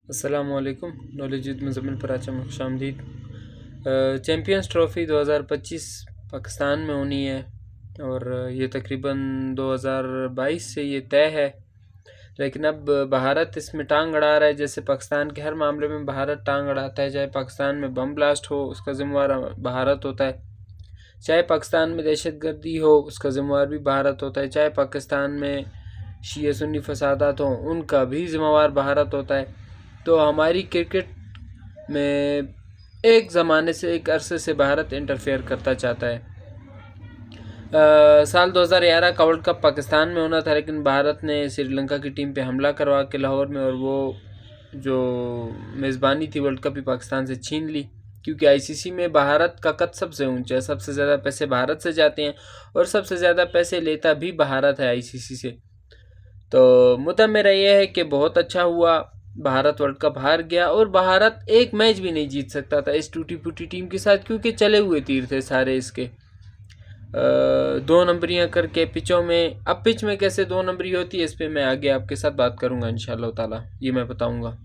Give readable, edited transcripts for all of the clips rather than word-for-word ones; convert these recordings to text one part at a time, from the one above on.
अस्सलामुअलैकुम। Knowledge with Muzammil पर आज खुशामदीद। चैम्पियंस ट्रॉफ़ी 2025 पाकिस्तान में होनी है और ये तकरीबन 2022 से ये तय है, लेकिन अब भारत इसमें टांग अड़ा रहा है। जैसे पाकिस्तान के हर मामले में भारत टांग अड़ाता है। चाहे पाकिस्तान में बम ब्लास्ट हो, उसका ज़िम्मेवार भारत होता है। चाहे पाकिस्तान में दहशतगर्दी हो, उसका ज़िम्मेवार भी भारत होता है। चाहे पाकिस्तान में शिया सुन्नी फसादात हों, उनका भी ज़िम्मेवार भारत होता है। तो हमारी क्रिकेट में एक ज़माने से, एक अरसे से भारत इंटरफेयर करता चाहता है। साल 2011 का वर्ल्ड कप पाकिस्तान में होना था, लेकिन भारत ने श्रीलंका की टीम पे हमला करवा के लाहौर में, और वो जो मेज़बानी थी वर्ल्ड कप ही पाकिस्तान से छीन ली। क्योंकि आईसीसी में भारत का कद सबसे ऊंचा है, सबसे ज़्यादा पैसे भारत से जाते हैं और सबसे ज़्यादा पैसे लेता भी भारत है आईसीसी से। तो मुद्दा मेरा यह है कि बहुत अच्छा हुआ भारत वर्ल्ड कप हार गया, और भारत एक मैच भी नहीं जीत सकता था इस टूटी फूटी टीम के साथ, क्योंकि चले हुए तीर थे सारे इसके। 2 नंबरियाँ करके पिचों में। अब पिच में कैसे 2 नंबरी होती है, इस पर मैं आगे आपके साथ बात करूँगा इंशाअल्लाह ताला, ये मैं बताऊँगा।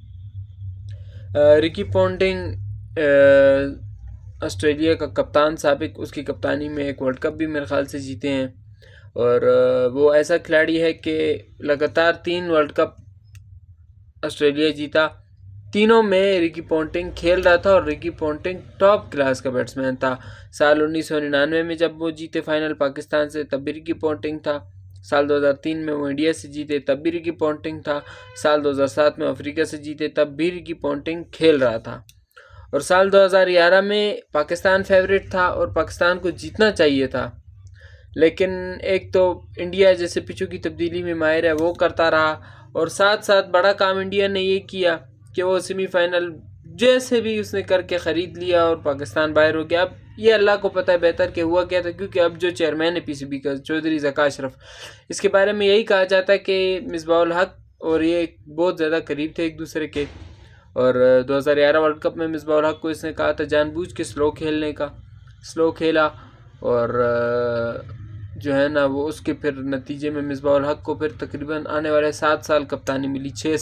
रिकी पॉन्टिंग ऑस्ट्रेलिया का कप्तान साबिक, उसकी कप्तानी में एक वर्ल्ड कप भी मेरे ख्याल से जीते हैं, और वो ऐसा खिलाड़ी है कि लगातार 3 वर्ल्ड कप ऑस्ट्रेलिया जीता। तीनों में रिकी पॉन्टिंग खेल रहा था, और रिकी पॉन्टिंग टॉप क्लास का बैट्समैन था। साल 1999 में जब वो जीते फाइनल पाकिस्तान से, तब भी रिकी पॉन्टिंग था। साल 2003 में वो इंडिया से जीते, तब भी रिकी पॉन्टिंग था। साल 2007 में अफ्रीका से जीते, तब भी रिकी पॉन्टिंग खेल रहा था। और साल 2011 में पाकिस्तान फेवरेट था और पाकिस्तान को जीतना चाहिए था, लेकिन एक तो इंडिया जैसे पिचों की तब्दीली में माहिर है, वो करता रहा, और साथ साथ बड़ा काम इंडिया ने ये किया कि वो सेमीफाइनल जैसे भी उसने करके ख़रीद लिया और पाकिस्तान बाहर हो गया। अब ये अल्लाह को पता है बेहतर कि हुआ क्या था, क्योंकि अब जो चेयरमैन है पीसीबी का, चौधरी ज़का अशरफ, इसके बारे में यही कहा जाता है कि मिसबाहुल हक और ये बहुत ज़्यादा करीब थे एक दूसरे के। और 2011 वर्ल्ड कप में मिसबाहुल हक को इसने कहा था जानबूझ के स्लो खेलने का, स्लो खेला, और जो है ना वो उसके फिर नतीजे में मिसबाहुल हक को फिर तकरीबन आने वाले 7 साल कप्तानी मिली। 6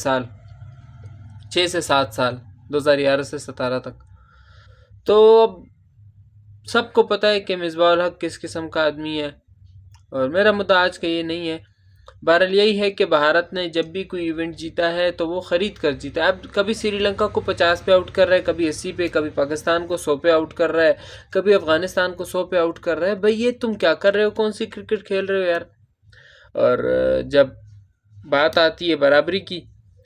से 7 साल, 2011 से 17 तक। तो अब सबको पता है कि मिसबाहुल हक किस किस्म का आदमी है, और मेरा मुद्दा आज का ये नहीं है। बहरहाल यही है कि भारत ने जब भी कोई इवेंट जीता है तो वो ख़रीद कर जीता है। अब कभी श्रीलंका को 50 पे आउट कर रहा है, कभी 80 पे, कभी पाकिस्तान को 100 पे आउट कर रहा है, कभी अफ़गानिस्तान को 100 पे आउट कर रहा है। भाई ये तुम क्या कर रहे हो, कौन सी क्रिकेट खेल रहे हो यार। और जब बात आती है बराबरी की,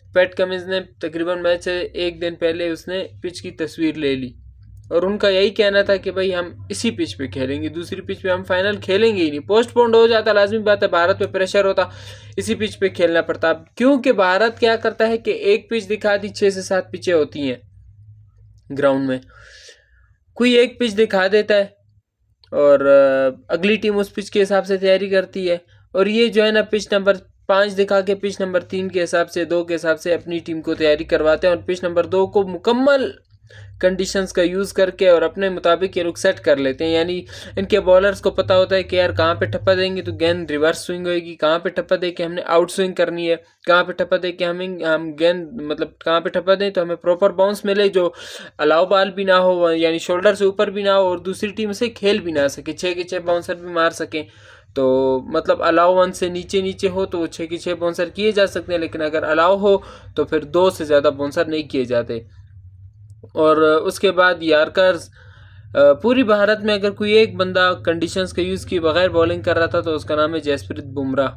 पैट कमिंस ने तकरीबन मैच से एक दिन पहले उसने पिच की तस्वीर ले ली, और उनका यही कहना था कि भाई हम इसी पिच पे खेलेंगे, दूसरी पिच पे हम फाइनल खेलेंगे ही नहीं। पोस्टपोन्ड हो जाता, लाजमी बात है, भारत पे प्रेशर होता, इसी पिच पे खेलना पड़ता। क्योंकि भारत क्या करता है कि एक पिच दिखा दी, 6 से 7 पिचें होती हैं ग्राउंड में, कोई एक पिच दिखा देता है और अगली टीम उस पिच के हिसाब से तैयारी करती है। और ये जो है ना पिच नंबर 5 दिखा के पिच नंबर 3 के हिसाब से, 2 के हिसाब से अपनी टीम को तैयारी करवाते हैं, और पिच नंबर 2 को मुकम्मल कंडीशंस का यूज़ करके और अपने मुताबिक ये लोग सेट कर लेते हैं। यानी इनके बॉलर्स को पता होता है कि यार कहाँ पे ठप्पा देंगे तो गेंद रिवर्स स्विंग होएगी, कहाँ पे ठप्पा दे के हमने आउट स्विंग करनी है, कहाँ पे ठप्पा दे के हम गेंद मतलब कहाँ पे ठप्पा दें तो हमें प्रॉपर बाउंस मिले, जो अलाउ बॉल भी ना हो, यानी शोल्डर से ऊपर भी ना हो, और दूसरी टीम से खेल भी ना सके, 6 के 6 बाउंसर भी मार सकें। तो मतलब अलाउ 1 से नीचे हो तो 6 के 6 बाउंसर किए जा सकते हैं, लेकिन अगर अलाउ हो तो फिर 2 से ज़्यादा बाउंसर नहीं किए जाते। और उसके बाद यार्कर्स, पूरी भारत में अगर कोई एक बंदा कंडीशंस का यूज़ किए बगैर बॉलिंग कर रहा था तो उसका नाम है जसप्रीत बुमराह।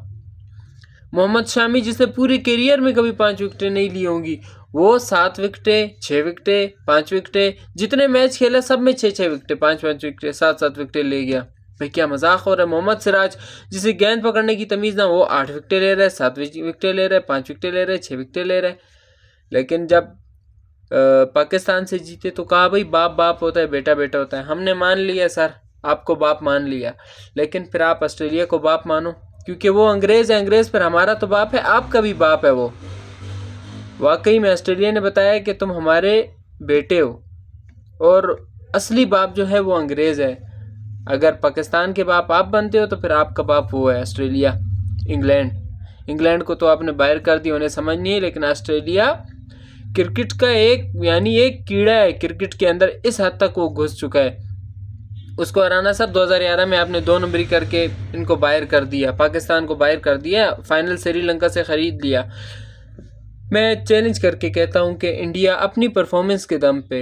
मोहम्मद शामी, जिसने पूरे करियर में कभी 5 विकेटें नहीं ली होंगी, वो 7 विकेटें, 6 विकेटें, 5 विकेटें, जितने मैच खेला सब में 6-6 विकेटें, 5-5 विकेटें, 7-7 विकेटें ले गया। भाई क्या मजाक हो रहा है। मोहम्मद सिराज, जिसे गेंद पकड़ने की तमीज़ ना, वो 8 विकेटें ले रहा है, 7 विकेटें ले रहा है, 5 विकेटें ले रहा है, 6 विकेटें ले रहा है। लेकिन जब पाकिस्तान से जीते तो कहा भाई बाप बाप होता है, बेटा बेटा होता है। हमने मान लिया सर, आपको बाप मान लिया, लेकिन फिर आप ऑस्ट्रेलिया को बाप मानो, क्योंकि वो अंग्रेज़ है, अंग्रेज़ पर हमारा तो बाप है, आपका भी बाप है वो। वाकई में ऑस्ट्रेलिया ने बताया कि तुम हमारे बेटे हो, और असली बाप जो है वो अंग्रेज़ है। अगर पाकिस्तान के बाप आप बनते हो तो फिर आपका बाप वो है ऑस्ट्रेलिया। इंग्लैंड को तो आपने बाहर कर दिया, उन्हें समझ नहीं है, लेकिन ऑस्ट्रेलिया क्रिकेट का एक कीड़ा है क्रिकेट के अंदर, इस हद तक वो घुस चुका है। उसको हराना सर 2011 में आपने 2 नंबरी करके इनको बाहर कर दिया, पाकिस्तान को बाहर कर दिया, फाइनल श्रीलंका से ख़रीद लिया। मैं चैलेंज करके कहता हूं कि इंडिया अपनी परफॉर्मेंस के दम पे